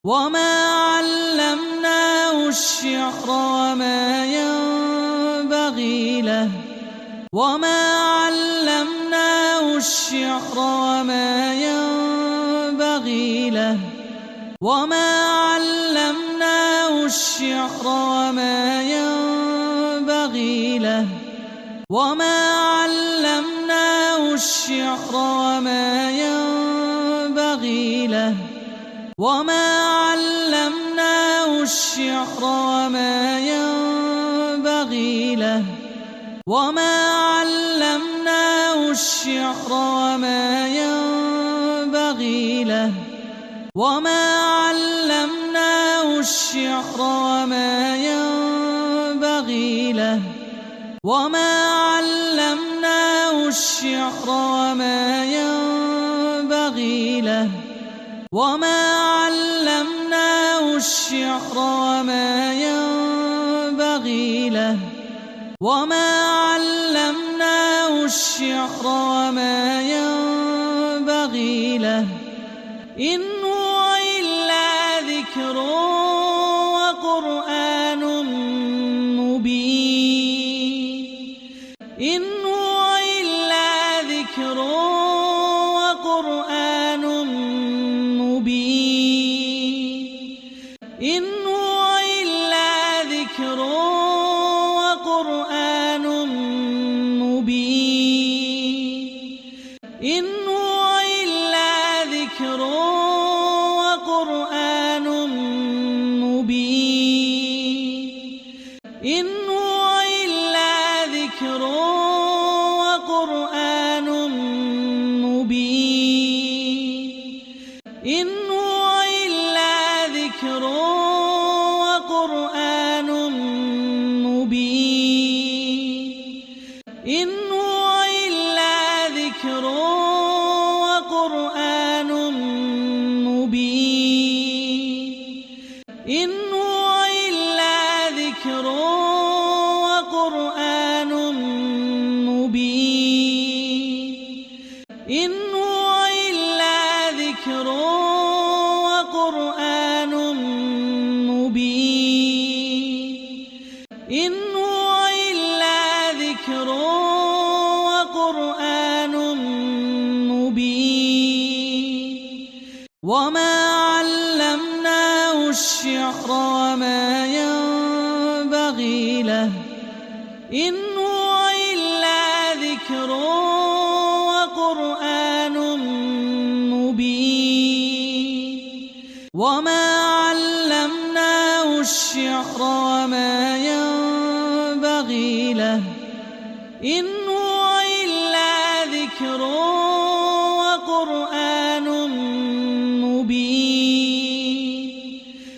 وما علمناه الشعر وما ينبغي له وما علمناه الشعر وما ينبغي له وما علمناه الشعر وما ينبغي له وما علمناه الشعر وما ينبغي له وما علمناه الشعر وما ينبغي له وما علمناه الشعر وما ينبغي له وما علمناه الشعر وما ينبغي له وما علمناه الشعر وما ينبغي له وما علمناه الشعر وما ينبغي له وما علمناه الشعر وما ينبغي له إن هو إلا ذكر وقرآن مبين إن هو إلا ذكر وقرآن مبين إن هو إلا ذكر وقرآن مبين إن هو إلا ذكر وقرآن مبين إن هو إلا ذكر وقرآن مبين إن هو إلا ذكر وقرآن مبين إن هو إلا ذكر وقرآن مبين إن هو إلا ذكر وقرآن مبين إن هو إلا ذكر وقرآن مبين إن هو إلا ذكر وقرآن مبين وما علمناه الشعر وما ينبغي له إن هو إلا ذكر وقرآن مبين وما علمناه الشعر وما ينبغي له إن هو إلا ذكر وقرآن مبين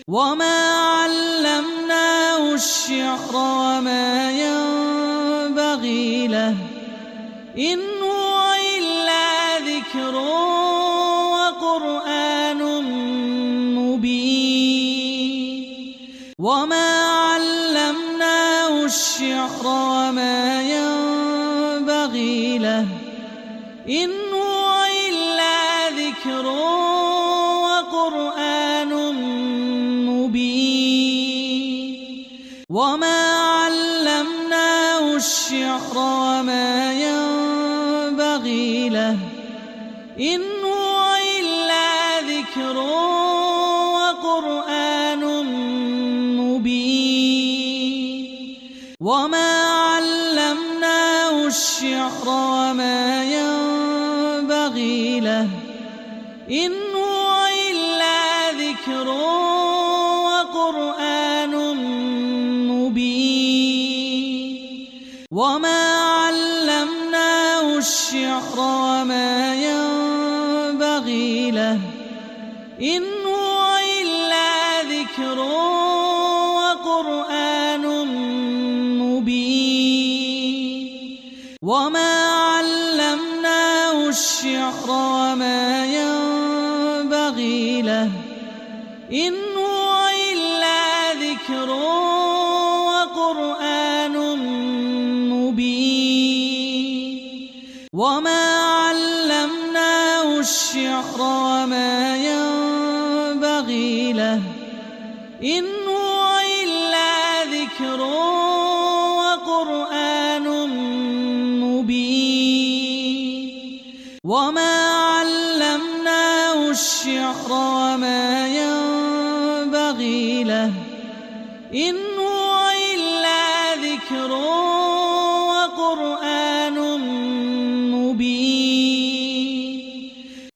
وما علمناه الشعر وما ينبغي له إن هو إلا ذكر وقرآن مبين وما علمناه الشعر وما ينبغي له إن هو إلا ذكر وقرآن مبين وما علمناه الشعر وما ينبغي له إن هو إلا ذكر وقرآن مبين وما علمناه الشعر وما ينبغي له إن هو إلا ذكر وقرآن مبين وما علمناه الشعر وما ينبغي له إن هو إلا ذكر وقرآن مبين وما علمناه الشعر وما ينبغي له إن هو إلا ذكر وقرآن مبين وما علمناه الشعر وما ينبغي له إن هو إلا ذكر وقرآن مبين وما علمناه الشعر وما ينبغي له